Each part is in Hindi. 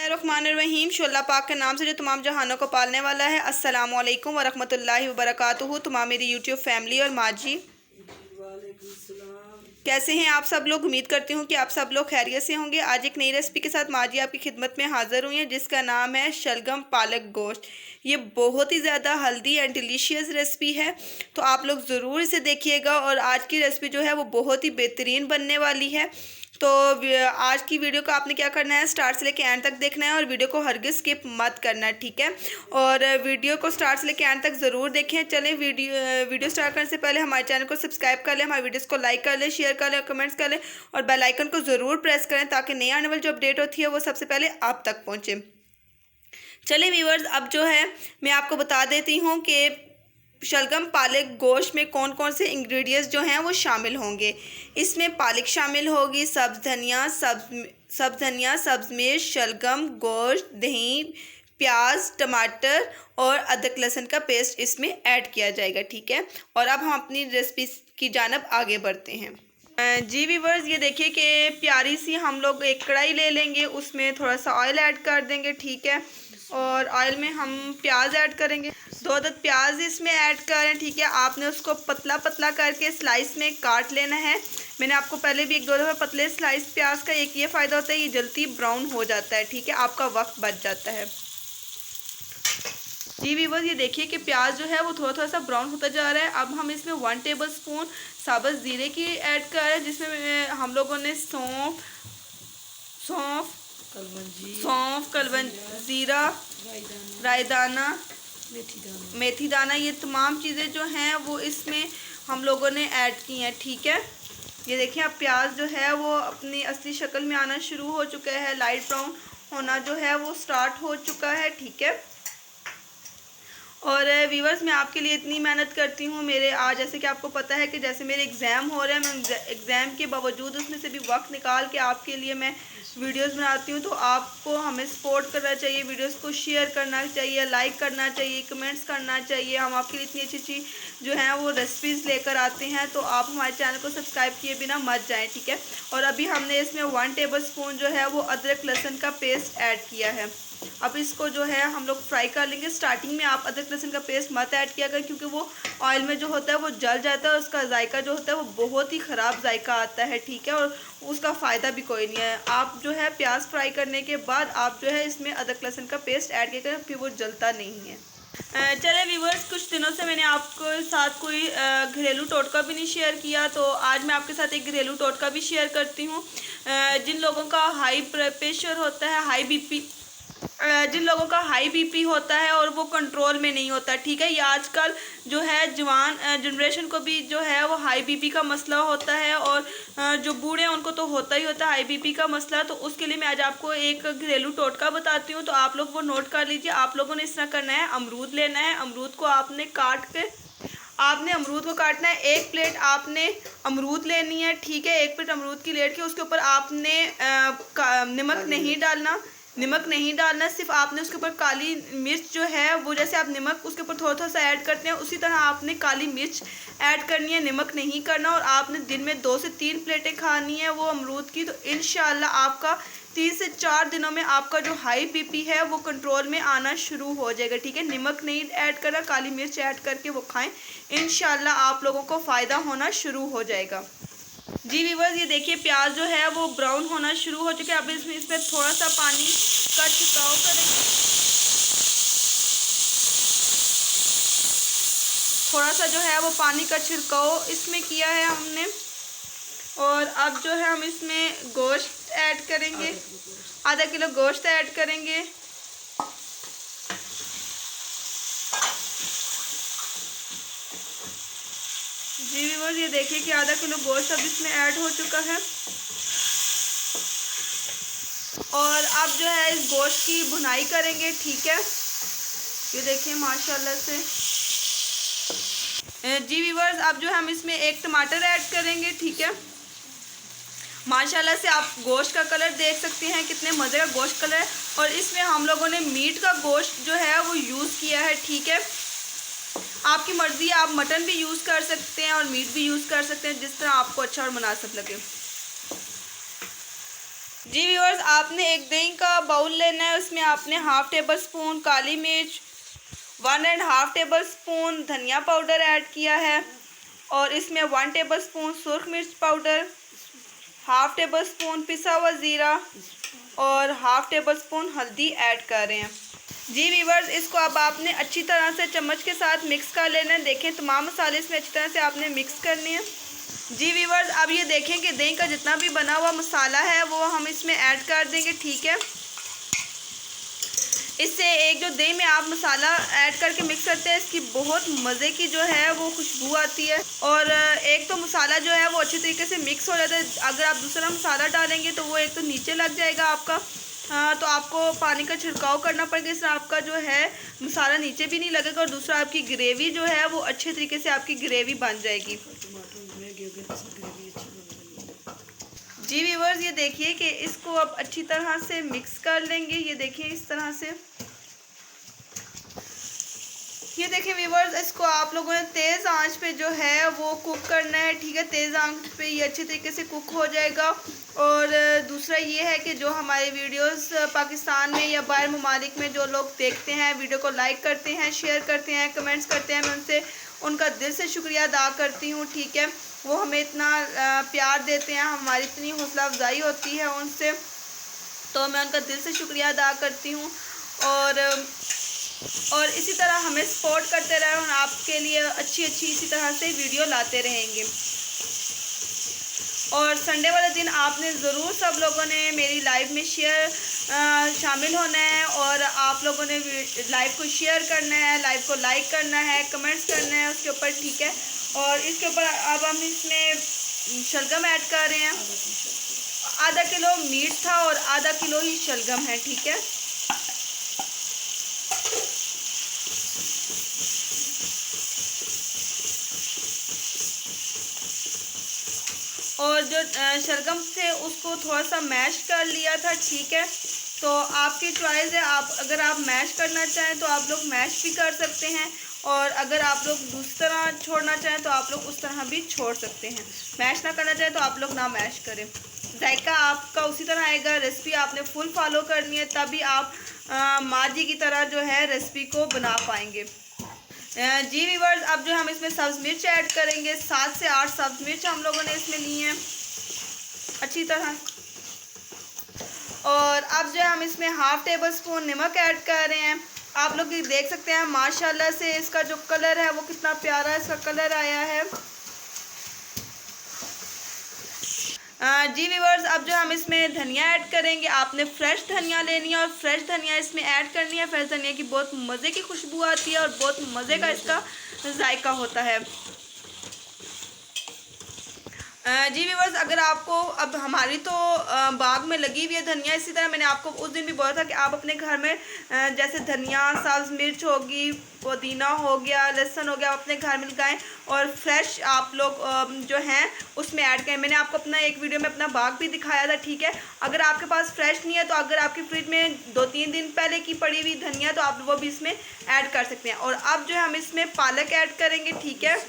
रहमानिर्रहीम। अल्लाह पाक के नाम से जो तमाम जहानों को पालने वाला है। अस्सलामु अलैकुम वरहमतुल्लाहि वबरकातुहू। तमाम मेरी यूट्यूब फैमिली और माँ जी, कैसे हैं आप सब लोग? उम्मीद करती हूँ कि आप सब लोग खैरियत से होंगे। आज एक नई रेसिपी के साथ माँ जी आपकी खिदमत में हाज़िर हुई हैं, जिसका नाम है शलगम पालक गोश्त। ये बहुत ही ज़्यादा हेल्दी एंड डिलीशियस रेसिपी है, तो आप लोग ज़रूर इसे देखिएगा। और आज की रेसिपी जो है वो बहुत ही बेहतरीन बनने वाली है। तो आज की वीडियो को आपने क्या करना है, स्टार्ट से लेकर एंड तक देखना है और वीडियो को हरगिज़ स्किप मत करना, ठीक है। और वीडियो को स्टार्ट से लेकर एंड तक ज़रूर देखें। चलें, वीडियो स्टार्ट करने से पहले हमारे चैनल को सब्सक्राइब कर लें, हमारे वीडियोस को लाइक कर लें, शेयर कर लें, कमेंट्स कर लें और बेल आइकन को ज़रूर प्रेस करें, ताकि नई आने वाली जो अपडेट होती है वो सबसे पहले आप तक पहुँचे। चलिए व्यूअर्स, अब जो है मैं आपको बता देती हूँ कि शलगम पालक गोश्त में कौन कौन से इंग्रेडिएंट्स जो हैं वो शामिल होंगे। इसमें पालक शामिल होगी, सब्ज़ धनिया, सब्ज़ मिर्च, शलगम, गोश्त, दही, प्याज, टमाटर और अदरक लहसुन का पेस्ट इसमें ऐड किया जाएगा, ठीक है। और अब हम अपनी रेसिपी की जानब आगे बढ़ते हैं। जी व्यूअर्स, ये देखिए कि प्यारी सी हम लोग एक कढ़ाई ले लेंगे, उसमें थोड़ा सा ऑयल ऐड कर देंगे, ठीक है। और ऑयल में हम प्याज ऐड करेंगे, 2 अदद प्याज इसमें ऐड करें, ठीक है। आपने उसको पतला पतला करके स्लाइस में काट लेना है। मैंने आपको पहले भी 1-2 दफ़ा पतले स्लाइस प्याज का एक ये फ़ायदा होता है, ये जल्दी ब्राउन हो जाता है, ठीक है, आपका वक्त बच जाता है। जी व्यूअर्स, ये देखिए कि प्याज जो है वो थोड़ा थोड़ा सा ब्राउन होता जा रहा है। अब हम इसमें 1 टेबलस्पून साबुत ज़ीरे की ऐड कर रहे हैं, जिसमें हम लोगों ने सौंफ, कलवन ज़ीरा, रायदाना, मेथी दाना, ये तमाम चीज़ें जो हैं वो इसमें हम लोगों ने ऐड की हैं, ठीक है। ये देखिए, अब प्याज जो है वो अपनी असली शक्ल में आना शुरू हो चुका है, लाइट ब्राउन होना जो है वो स्टार्ट हो चुका है, ठीक है। और व्यूअर्स, मैं आपके लिए इतनी मेहनत करती हूँ। मेरे आज जैसे कि आपको पता है कि जैसे मेरे एग्ज़ाम हो रहे हैं, मैं एग्ज़ाम के बावजूद उसमें से भी वक्त निकाल के आपके लिए मैं वीडियोस बनाती हूँ। तो आपको हमें सपोर्ट करना चाहिए, वीडियोस को शेयर करना चाहिए, लाइक करना चाहिए, कमेंट्स करना चाहिए। हम आपके लिए इतनी अच्छी अच्छी जो है वो रेसिपीज़ लेकर आते हैं, तो आप हमारे चैनल को सब्सक्राइब किए बिना मत जाएँ, ठीक है। और अभी हमने इसमें 1 टेबलस्पून जो है वो अदरक लहसुन का पेस्ट ऐड किया है। अब इसको जो है हम लोग फ्राई कर लेंगे। स्टार्टिंग में आप अदरक लहसुन का पेस्ट मत ऐड किया करें, क्योंकि वो ऑयल में जो होता है वो जल जाता है, उसका जायका जो होता है वो बहुत ही ख़राब जायका आता है, ठीक है। और उसका फ़ायदा भी कोई नहीं है। आप जो है प्याज फ्राई करने के बाद आप जो है इसमें अदरक लहसुन का पेस्ट ऐड किया करें, फिर वो जलता नहीं है। चले व्यूवर्स, कुछ दिनों से मैंने आपके साथ कोई घरेलू टोटका भी नहीं शेयर किया, तो आज मैं आपके साथ एक घरेलू टोटका भी शेयर करती हूँ। जिन लोगों का हाई प्रेशर होता है, जिन लोगों का हाई बीपी होता है और वो कंट्रोल में नहीं होता, ठीक है। ये आजकल जो है जवान जनरेशन को भी जो है वो हाई बीपी का मसला होता है, और जो बूढ़े हैं उनको तो होता ही होता है हाई बीपी का मसला। तो उसके लिए मैं आज आपको एक घरेलू टोटका बताती हूँ, तो आप लोग वो नोट कर लीजिए। आप लोगों ने इस तरह करना है, अमरूद लेना है, अमरूद को आपने अमरूद को काटना है। 1 प्लेट आपने अमरूद लेनी है, ठीक है। 1 प्लेट अमरूद की लेट के उसके ऊपर आपने नमक नहीं डालना, सिर्फ आपने उसके ऊपर काली मिर्च जो है वो, जैसे आप नमक उसके ऊपर थोड़ा थोड़ा सा ऐड करते हैं, उसी तरह आपने काली मिर्च ऐड करनी है, नमक नहीं करना। और आपने दिन में 2 से 3 प्लेटें खानी है वो अमरूद की, तो इंशाल्लाह आपका 3 से 4 दिनों में आपका जो हाई बीपी है वो कंट्रोल में आना शुरू हो जाएगा, ठीक है। नमक नहीं ऐड करना, काली मिर्च ऐड करके वो खाएं, इंशाल्लाह आप लोगों को फ़ायदा होना शुरू हो जाएगा। जी व्यूअर्स, ये देखिए प्याज जो है वो ब्राउन होना शुरू हो चुके हैं। अब इसमें थोड़ा सा पानी का छिड़काव करेंगे, थोड़ा सा जो है वो पानी का छिड़काव इसमें किया है हमने। और अब जो है हम इसमें गोश्त ऐड करेंगे, आधा किलो गोश्त ऐड करेंगे। जी व्यूअर्स, ये देखिए कि आधा किलो गोश्त अब इसमें ऐड हो चुका है। और अब जो है इस गोश्त की भुनाई करेंगे, ठीक है। ये देखिए माशाल्लाह से। जी व्यूअर्स, अब जो है हम इसमें 1 टमाटर ऐड करेंगे, ठीक है। माशाल्लाह से आप गोश्त का कलर देख सकते हैं, कितने मज़े का गोश्त कलर है। और इसमें हम लोगों ने मीट का गोश्त जो है वो यूज़ किया है, ठीक है। आपकी मर्ज़ी है, आप मटन भी यूज़ कर सकते हैं और मीट भी यूज़ कर सकते हैं, जिस तरह आपको अच्छा और मुनासिब लगे। जी व्यूअर्स, आपने एक दही का बाउल लेना है, उसमें आपने 1/2 टेबल स्पून काली मिर्च, 1.5 टेबल स्पून धनिया पाउडर ऐड किया है और इसमें 1 टेबल स्पून सुर्ख मिर्च पाउडर, 1/2 टेबल स्पून पिसा हुआ ज़ीरा और 1/2 टेबल स्पून हल्दी ऐड कर रहे हैं। जी व्यूअर्स, इसको अब आपने अच्छी तरह से चम्मच के साथ मिक्स कर लेना है। देखें तमाम मसाले इसमें अच्छी तरह से आपने मिक्स करने हैं। जी व्यूअर्स, अब ये देखें कि दही का जितना भी बना हुआ मसाला है वो हम इसमें ऐड कर देंगे, ठीक है। इससे एक जो दही में आप मसाला ऐड करके मिक्स करते हैं, इसकी बहुत मज़े की जो है वो खुशबू आती है। और एक तो मसाला जो है वो अच्छी तरीके से मिक्स हो जाता है। अगर आप दूसरा मसाला डालेंगे तो वो एक तो नीचे लग जाएगा आपका, तो आपको पानी का छिड़काव करना पड़ेगा। इससे आपका जो है मसाला नीचे भी नहीं लगेगा और दूसरा आपकी ग्रेवी जो है वो अच्छे तरीके से आपकी ग्रेवी बन जाएगी। जी व्यूअर्स, ये देखिए कि इसको अब अच्छी तरह से मिक्स कर लेंगे। ये देखिए इस तरह से, ये देखिए व्यूअर्स, इसको आप लोगों ने तेज़ आंच पे जो है वो कुक करना है, ठीक है। तेज़ आंच पे ये अच्छे तरीके से कुक हो जाएगा। और दूसरा ये है कि जो हमारे वीडियोस पाकिस्तान में या बाहर ममालिक में जो लोग देखते हैं, वीडियो को लाइक करते हैं, शेयर करते हैं, कमेंट्स करते हैं, मैं उनसे उनका दिल से शुक्रिया अदा करती हूँ, ठीक है। वो हमें इतना प्यार देते हैं, हमारी इतनी हौसला अफजाई होती है उनसे, तो मैं उनका दिल से शुक्रिया अदा करती हूँ। और इसी तरह हमें सपोर्ट करते रहें और आपके लिए अच्छी इसी तरह से वीडियो लाते रहेंगे। और संडे वाले दिन आपने ज़रूर सब लोगों ने मेरी लाइव में शामिल होना है और आप लोगों ने लाइव को शेयर करना है, लाइव को लाइक करना है, कमेंट्स करना है उसके ऊपर, ठीक है। और इसके ऊपर अब हम इसमें शलगम ऐड कर रहे हैं। आधा किलो मीट था और आधा किलो ही शलगम है, ठीक है। और जो शलगम थे उसको थोड़ा सा मैश कर लिया था, ठीक है। तो आपकी चॉइस है, आप अगर आप मैश करना चाहें तो आप लोग मैश भी कर सकते हैं और अगर आप लोग दूसरी तरह छोड़ना चाहें तो आप लोग उस तरह भी छोड़ सकते हैं। मैश ना करना चाहें तो आप लोग ना मैश करें। जायका आपका उसी तरह आएगा। रेसिपी आपने फुल फॉलो करनी है, तभी आप माँ जी की तरह जो है रेसिपी को बना पाएंगे। जी व्यूअर्स, अब जो हम इसमें सब्ज़ मिर्च ऐड करेंगे, 7 से 8 सब्ज़ मिर्च हम लोगों ने इसमें ली हैं अच्छी तरह। और अब जो हम इसमें 1/2 टेबल स्पून नमक ऐड कर रहे हैं। आप लोग देख सकते हैं माशाल्लाह से इसका जो कलर है वो कितना प्यारा इसका कलर आया है। जी व्यूअर्स, अब जो हम इसमें धनिया ऐड करेंगे, आपने फ्रेश धनिया लेनी है और फ्रेश धनिया इसमें ऐड करनी है। फ्रेश धनिया की बहुत मज़े की खुशबू आती है और बहुत मज़े का इसका जायका होता है। जी व्यूअर्स, अगर आपको अब हमारी तो बाग में लगी हुई है धनिया, इसी तरह मैंने आपको उस दिन भी बोला था कि आप अपने घर में जैसे धनिया, सब्ज़ मिर्च होगी, पुदीना हो गया, लहसुन हो गया, आप अपने घर में लगाएं और फ्रेश आप लोग जो हैं उसमें ऐड करें। मैंने आपको अपना एक वीडियो में अपना बाग भी दिखाया था, ठीक है। अगर आपके पास फ्रेश नहीं है तो अगर आपकी फ्रिज में 2-3 दिन पहले की पड़ी हुई धनिया तो आप वो भी इसमें ऐड कर सकते हैं। और अब जो है हम इसमें पालक ऐड करेंगे, ठीक है।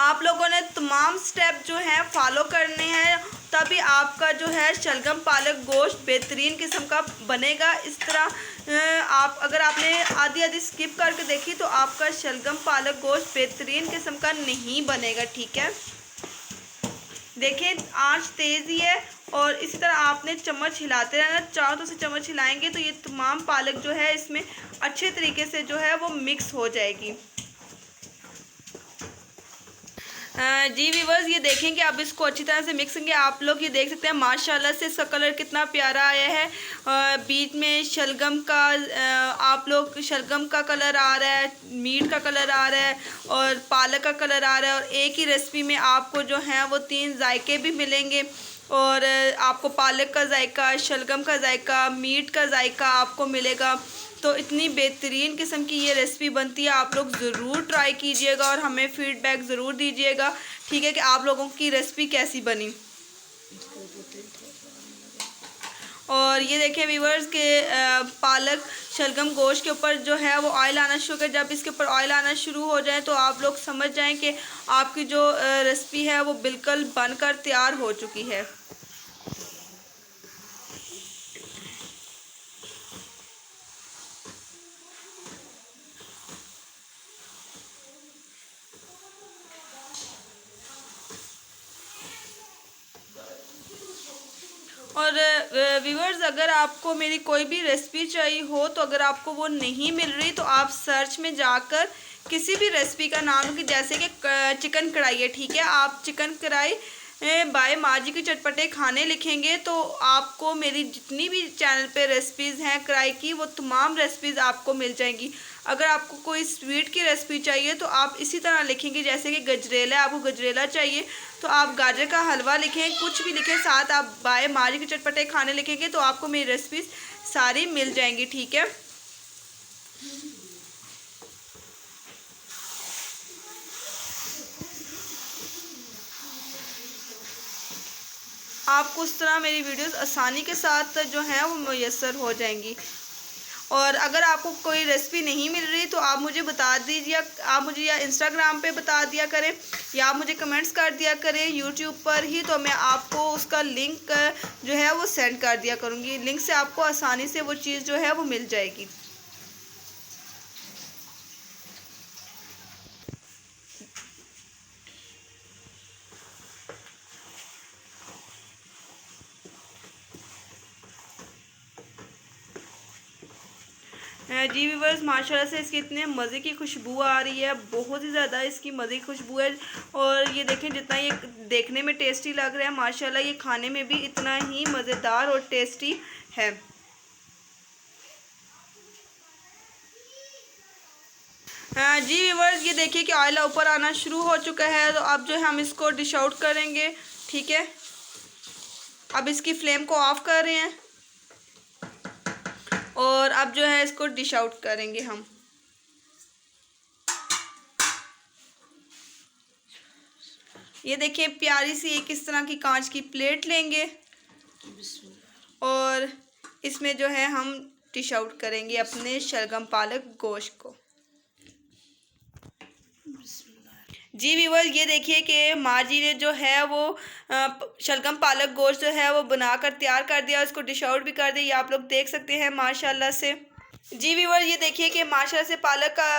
आप लोगों ने तमाम स्टेप जो हैं फॉलो करने हैं, तभी आपका जो है शलगम पालक गोश्त बेहतरीन किस्म का बनेगा। इस तरह आप अगर आपने आधी स्किप करके देखी तो आपका शलगम पालक गोश्त बेहतरीन किस्म का नहीं बनेगा, ठीक है। देखें आंच तेज़ ही है और इसी तरह आपने चम्मच हिलाते रहना। चारों तरफ से चम्मच हिलाएंगे तो ये तमाम पालक जो है इसमें अच्छे तरीके से जो है वो मिक्स हो जाएगी। जी व्यूअर्स, ये देखें कि अब इसको अच्छी तरह से मिक्स करेंगे। आप लोग ये देख सकते हैं माशाल्लाह से इसका कलर कितना प्यारा आया है। बीच में शलगम का आप लोग शलगम का कलर आ रहा है, मीट का कलर आ रहा है और पालक का कलर आ रहा है। और एक ही रेसिपी में आपको जो है वो 3 जायके भी मिलेंगे और आपको पालक का जायका, शलगम का जायका, मीट का जायका आपको मिलेगा। तो इतनी बेहतरीन किस्म की ये रेसिपी बनती है, आप लोग ज़रूर ट्राई कीजिएगा और हमें फ़ीडबैक ज़रूर दीजिएगा, ठीक है, कि आप लोगों की रेसिपी कैसी बनी। और ये देखें व्यूअर्स के पालक शलगम गोश्त के ऊपर जो है वो ऑयल आना शुरू कर। जब इसके ऊपर ऑयल आना शुरू हो जाए तो आप लोग समझ जाएं कि आपकी जो रेसिपी है वो बिल्कुल बनकर तैयार हो चुकी है। व्यूअर्स, अगर आपको मेरी कोई भी रेसिपी चाहिए हो तो अगर आपको वो नहीं मिल रही तो आप सर्च में जाकर किसी भी रेसिपी का नाम, कि जैसे कि चिकन कढ़ाई है, ठीक है, आप चिकन कढ़ाई बाय माजी के चटपटे खाने लिखेंगे तो आपको मेरी जितनी भी चैनल पे रेसिपीज़ हैं कढ़ाई की, वो तमाम रेसिपीज़ आपको मिल जाएंगी। अगर आपको कोई स्वीट की रेसिपी चाहिए तो आप इसी तरह लिखेंगे, जैसे कि गजरेला, आपको गजरेला चाहिए तो आप गाजर का हलवा लिखें, कुछ भी लिखें, साथ आप बाय माजी के चटपटे खाने लिखेंगे तो आपको मेरी रेसिपीज़ सारी मिल जाएंगी, ठीक है। आपको उस तरह मेरी वीडियोस आसानी के साथ जो है वो मुयस्सर हो जाएंगी। और अगर आपको कोई रेसिपी नहीं मिल रही तो आप मुझे बता दीजिए, आप मुझे या इंस्टाग्राम पे बता दिया करें या आप मुझे कमेंट्स कर दिया करें यूट्यूब पर ही, तो मैं आपको उसका लिंक जो है वो सेंड कर दिया करूँगी। लिंक से आपको आसानी से वो चीज़ जो है वो मिल जाएगी। जी व्यूअर्स, माशाल्लाह से इसकी इतने मज़े की खुशबू आ रही है, बहुत ही ज़्यादा इसकी मज़े की खुशबू है। और ये देखें, जितना ये देखने में टेस्टी लग रहा है, माशाल्लाह ये खाने में भी इतना ही मज़ेदार और टेस्टी है। जी व्यूअर्स, ये देखिए कि ऑयल ऊपर आना शुरू हो चुका है, तो अब जो है हम इसको डिश आउट करेंगे, ठीक है। अब इसकी फ्लेम को ऑफ कर रहे हैं और अब जो है इसको डिश आउट करेंगे हम। ये देखिए, प्यारी सी एक इस तरह की कांच की प्लेट लेंगे और इसमें जो है हम डिश आउट करेंगे अपने शलगम पालक गोश्त को। जी व्यूअर्स, ये देखिए कि माँ जी ने जो है वो शलगम पालक गोश्त जो है वो बनाकर तैयार कर दिया, उसको डिश आउट भी कर दिया, ये आप लोग देख सकते हैं माशाल्लाह से। जी व्यूअर्स, ये देखिए कि माशाल्लाह से पालक का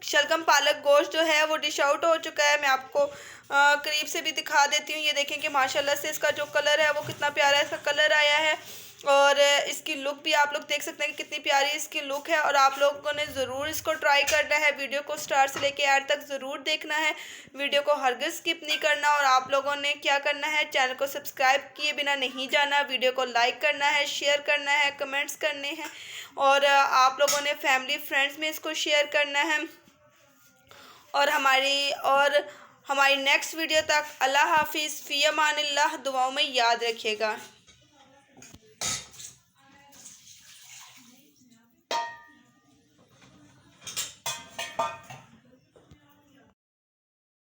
शलगम पालक गोश्त जो है वो डिश आउट हो चुका है। मैं आपको करीब से भी दिखा देती हूँ। ये देखें कि माशाल्लाह से इसका जो कलर है वो कितना प्यारा इसका कलर आया है और इसकी लुक भी आप लोग देख सकते हैं कि कितनी प्यारी इसकी लुक है। और आप लोगों ने ज़रूर इसको ट्राई करना है, वीडियो को स्टार्ट से लेके एंड तक ज़रूर देखना है, वीडियो को हरगिज़ स्किप नहीं करना। और आप लोगों ने क्या करना है, चैनल को सब्सक्राइब किए बिना नहीं जाना, वीडियो को लाइक करना है, शेयर करना है, कमेंट्स करने हैं और आप लोगों ने फैमिली फ्रेंड्स में इसको शेयर करना है। और हमारी नेक्स्ट वीडियो तक अल्लाह हाफिज़, फ़ी अमानिल्लाह, दुआओं में याद रखिएगा।